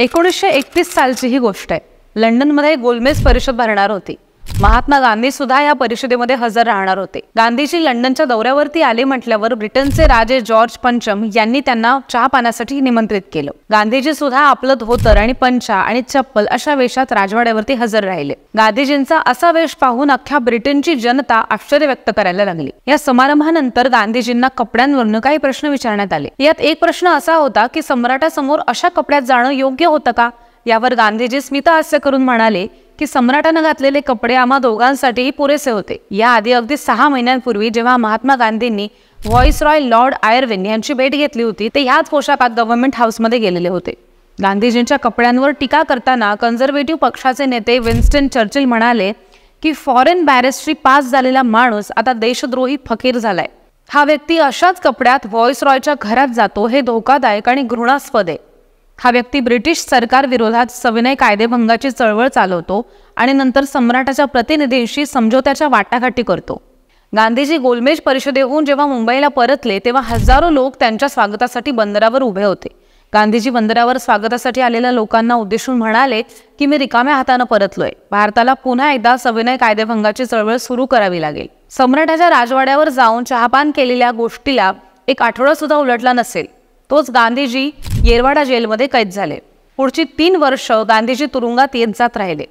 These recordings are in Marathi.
1931 सालची ही गोष्ट आहे। लंडनमध्ये गोलमेज परिषद भरणार होती। महात्मा गांधी सुद्धा या परिषदेमध्ये हजर राहणार होते। गांधीजी लंडनच्या दौऱ्यावरती आले म्हटल्यावर ब्रिटनचे राजे जॉर्ज पंचम यांनी त्यांना चहा पाण्यासाठी निमंत्रित केलं। गांधीजी सुद्धा आपलं धोतर आणि पंचा आणि चप्पल अशा वेशात राजवाड्यावरती हजर राहिले। गांधीजींचा असा वेश पाहून अख्ख्या ब्रिटनची जनता आश्चर्य व्यक्त करायला लागली। या समारंभानंतर गांधीजींना कपड्यांवरून काही प्रश्न विचारण्यात आले। यात एक प्रश्न असा होता की सम्राटासमोर अशा कपड्यात जाणं योग्य होतं का? यावर गांधीजी स्मितहास्य करून म्हणाले की सम्राटाने घातलेले कपडे आम्हा दोघांसाठीही पुरेसे होते। याआधी अगदी 6 महिन्यांपूर्वी जेव्हा महात्मा गांधींनी व्हाईसरॉय लॉर्ड आयर्विन यांची भेट घेतली होती ते ह्याच पोशाखात गव्हर्नमेंट हाऊसमध्ये गेलेले होते। गांधीजींच्या कपड्यांवर टीका करताना कन्झर्वेटिव्ह पक्षाचे नेते विन्स्टन चर्चिल म्हणाले की फॉरेन बॅरिस्ट्री पास झालेला माणूस आता देशद्रोही फकीर झालाय। हा व्यक्ती अशाच कपड्यात व्हाईसरॉयच्या घरात जातो हे धोकादायक आणि घृणास्पद आहे। हा व्यक्ती ब्रिटिश सरकार विरोधात सविनय कायदेभंगाची चळवळ चालवतो आणि नंतर सम्राटाच्या प्रतिनिधींशी समझोत्याच्या वाटाघाटी करतो। गांधीजी गोलमेज परिषदेहून जेव्हा मुंबईला परतले तेव्हा हजारो लोक त्यांच्या स्वागतासाठी बंदरावर उभे होते। गांधीजी बंदरावर स्वागतासाठी आलेल्या लोकांना उद्देशून म्हणाले की मी रिकाम्या हाताने परतलोय। भारताला पुन्हा एकदा सविनय कायदेभंगाची चळवळ सुरू करावी लागेल। सम्राटाच्या राजवाड्यावर जाऊन चहापान केलेल्या गोष्टीला एक आठवडा सुद्धा उलटला नसेल तोच गांधीजी येरवाडा जेलमध्ये कैद झाले। पुढची 3 वर्ष गांधीजी तुरुंगात येत जात राहिले।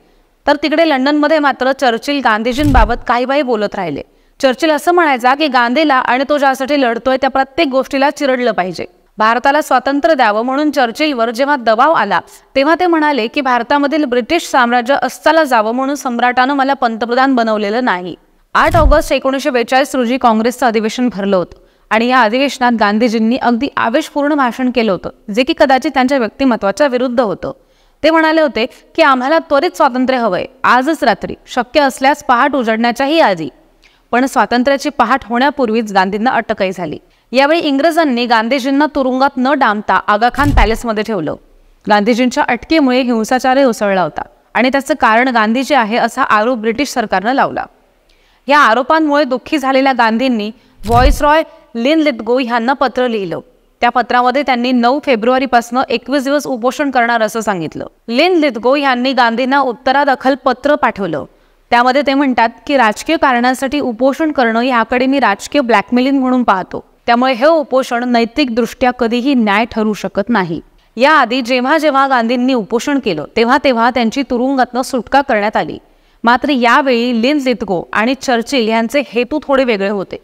तर तिकडे लंडनमध्ये मात्र चर्चिल गांधीजींबाबत काही बोलत राहिले। चर्चिल असं म्हणायचा की गांधीला आणि तो ज्यासाठी लढतोय त्या प्रत्येक गोष्टीला चिरडलं पाहिजे। भारताला स्वातंत्र्य द्यावं म्हणून चर्चिलवर जेव्हा दबाव आला तेव्हा ते म्हणाले की भारतामधील ब्रिटिश साम्राज्य अस्ताला जावं म्हणून सम्राटानं मला पंतप्रधान बनवलेलं नाही। 8 ऑगस्ट 1942 रोजी काँग्रेसचं अधिवेशन भरलं होतं आणि या अधिवेशनात गांधीजींनी अगदी आवेशपूर्ण भाषण केलं होतं जे की कदाचित त्यांच्या व्यक्तिमत्वाच्या विरुद्ध होतं। ते म्हणाले होते की आम्हाला त्वरित स्वातंत्र्य हवंय, आजच रात्री, शक्य असल्यास पहाट उजडण्याच्याही आधी। पण स्वातंत्र्याची पहाट होण्यापूर्वीच गांधींना अटकही झाली। यावेळी इंग्रजांनी गांधीजींना तुरुंगात न डांबता आगाखान पॅलेसमध्ये ठेवलं। गांधीजींच्या अटकेमुळे हिंसाचारही उसळला होता आणि त्याचं कारण गांधीजी आहे असा आरोप ब्रिटिश सरकारनं लावला। या आरोपांमुळे दुःखी झालेल्या गांधींनी व्हाईसरॉय लिनलिथगो यांना पत्र लिहिलं। त्या पत्रामध्ये त्यांनी 9 फेब्रुवारीपासून 21 दिवस उपोषण करणार असं सांगितलं। लिनलिथगो यांनी गांधींना उत्तरादाखल पत्र पाठवलं। त्यामध्ये ते म्हणतात की राजकीय कारणांसाठी उपोषण करणं याकडे मी राजकीय ब्लॅकमेलिंग म्हणून पाहतो, त्यामुळे हे उपोषण नैतिकदृष्ट्या कधीही न्याय ठरू शकत नाही। याआधी जेव्हा जेव्हा गांधींनी उपोषण केलं तेव्हा त्यांची तुरुंगातनं सुटका करण्यात आली। मात्र यावेळी लिनलिथगो आणि चर्चिल यांचे हेतू थोडे वेगळे होते।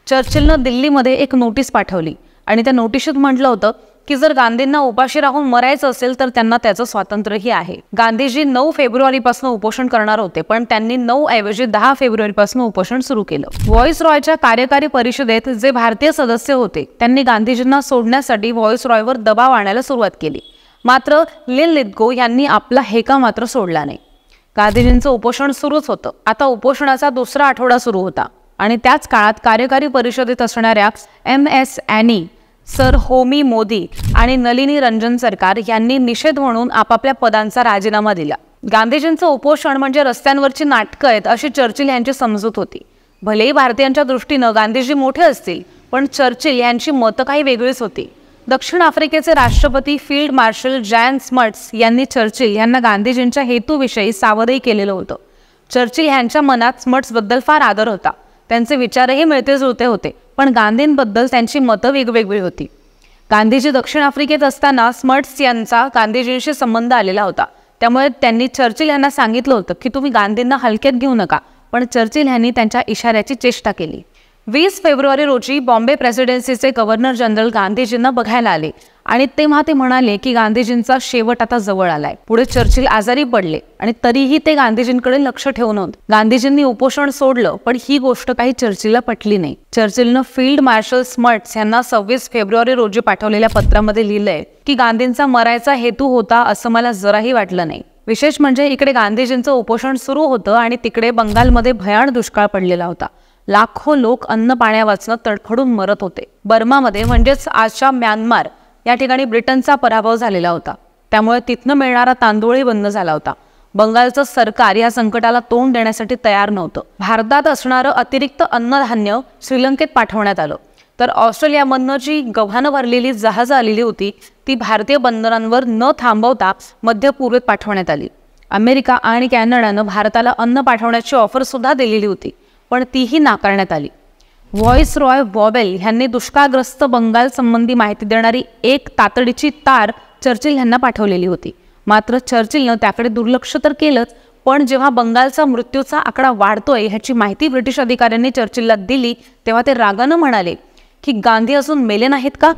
चर्चिलनं दिल्लीमध्ये एक नोटीस पाठवली आणि त्या नोटिशीत म्हटलं होतं की जर गांधींना उपाशी राहून मरायचं असेल तर त्यांना त्याचं स्वातंत्र्यही आहे। गांधीजी 9 फेब्रुवारीपासून उपोषण करणार होते पण त्यांनी 9 ऐवजी 10 फेब्रुवारीपासून उपोषण सुरू केलं। व्हाईसरॉयच्या कार्यकारी परिषदेत जे भारतीय सदस्य होते त्यांनी गांधीजींना सोडण्यासाठी व्हाईसरॉयवर दबाव आणायला सुरुवात केली। मात्र लिनलिथगो यांनी आपला हेका मात्र सोडला नाही। गांधीजींचं उपोषण सुरूच होतं। आता उपोषणाचा दुसरा आठवडा सुरू होता आणि त्याच काळात कार्यकारी परिषदेत असणाऱ्या MS any, sir Homi Modi आणि नलिनी रंजन सरकार यांनी निषेध म्हणून आपापल्या पदांचा राजीनामा दिला। गांधीजींचं उपोषण म्हणजे रस्त्यांवरची नाटकं आहेत अशी चर्चिल यांची समजूत होती। भलेही भारतीयांच्या दृष्टीनं गांधीजी मोठे असतील पण चर्चिल यांची मतं काही वेगळीच होती। दक्षिण आफ्रिकेचे राष्ट्रपती फील्ड मार्शल जॅन स्मट्स यांनी चर्चिल यांना गांधीजींच्या हेतूविषयी सावधही केलेलं होतं। चर्चिल यांच्या मनात स्मट्सबद्दल फार आदर होता। त्यांचे विचारही मिळते जुळते होते पण गांधींबद्दल त्यांची मतं वेगवेगळी होती। गांधीजी दक्षिण आफ्रिकेत असताना स्मट्स यांचा गांधीजींशी संबंध आलेला होता, त्यामुळे त्यांनी चर्चिल यांना सांगितलं होतं की तुम्ही गांधींना हलक्यात घेऊ नका, पण चर्चिल यांनी त्यांच्या इशाऱ्याची चेष्टा केली। 20 फेब्रुवारी रोजी बॉम्बे प्रेसिडेन्सीचे गव्हर्नर जनरल गांधीजींना बघायला आले आणि तेव्हा ते म्हणाले की गांधीजींचा शेवट आता जवळ आलाय। पुढे चर्चिल आजारी पडले आणि तरीही ते गांधीजींकडे लक्ष ठेवून होते। गांधीजींनी उपोषण सोडलं पण ही गोष्ट काही चर्चिलला पटली नाही। चर्चिलनं फील्ड मार्शल स्मट्स यांना 26 फेब्रुवारी रोजी पाठवलेल्या पत्रामध्ये लिहिलंय की गांधींचा मरायचा हेतू होता असं मला जराही वाटलं नाही। विशेष म्हणजे इकडे गांधीजींचं उपोषण सुरू होतं आणि तिकडे बंगालमध्ये भयाण दुष्काळ पडलेला होता। लाखो लोक अन्न पाण्यावाचनं तडफडून मरत होते। बर्मामध्ये म्हणजेच आजच्या म्यानमार या ठिकाणी ब्रिटनचा पराभव झालेला होता, त्यामुळे तिथनं मिळणारा तांदूळही बंद झाला होता। बंगालचं सरकार या संकटाला तोंड देण्यासाठी तयार नव्हतं। भारतात असणारं अतिरिक्त अन्नधान्य श्रीलंकेत पाठवण्यात आलं, तर ऑस्ट्रेलियामधनं जी गव्हानं भरलेली जहाजं आलेली होती ती भारतीय बंदरांवर न थांबवता मध्य पूर्वेत पाठवण्यात आली. अमेरिका आणि कॅनडानं भारताला अन्न पाठवण्याची ऑफर सुद्धा दिलेली होती, पण तीही नाकारण्यात आली. व्हॉइसरॉय बॉबेल यांनी दुष्काळग्रस्त बंगाल संबंधी माहिती देणारी एक तातडीची तार चर्चिल यांना पाठवलेली होती. मात्र चर्चिलनं त्याकडे दुर्लक्ष तर केलंच, पण जेव्हा बंगालचा मृत्यूचा आकडा वाढतोय ह्याची माहिती ब्रिटिश अधिकाऱ्यांनी चर्चिलला दिली तेव्हा ते रागानं म्हणाले की गांधी अजून मेले नाहीत का.